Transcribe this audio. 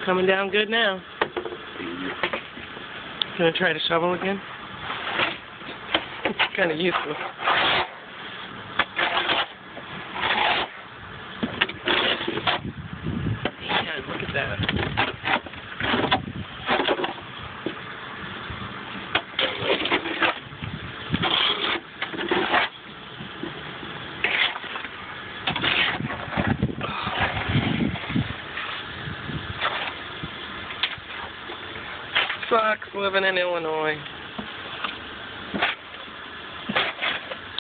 Coming down good now. Gonna try to shovel again? It's kind of useless. Man, look at that. Sucks living in Illinois.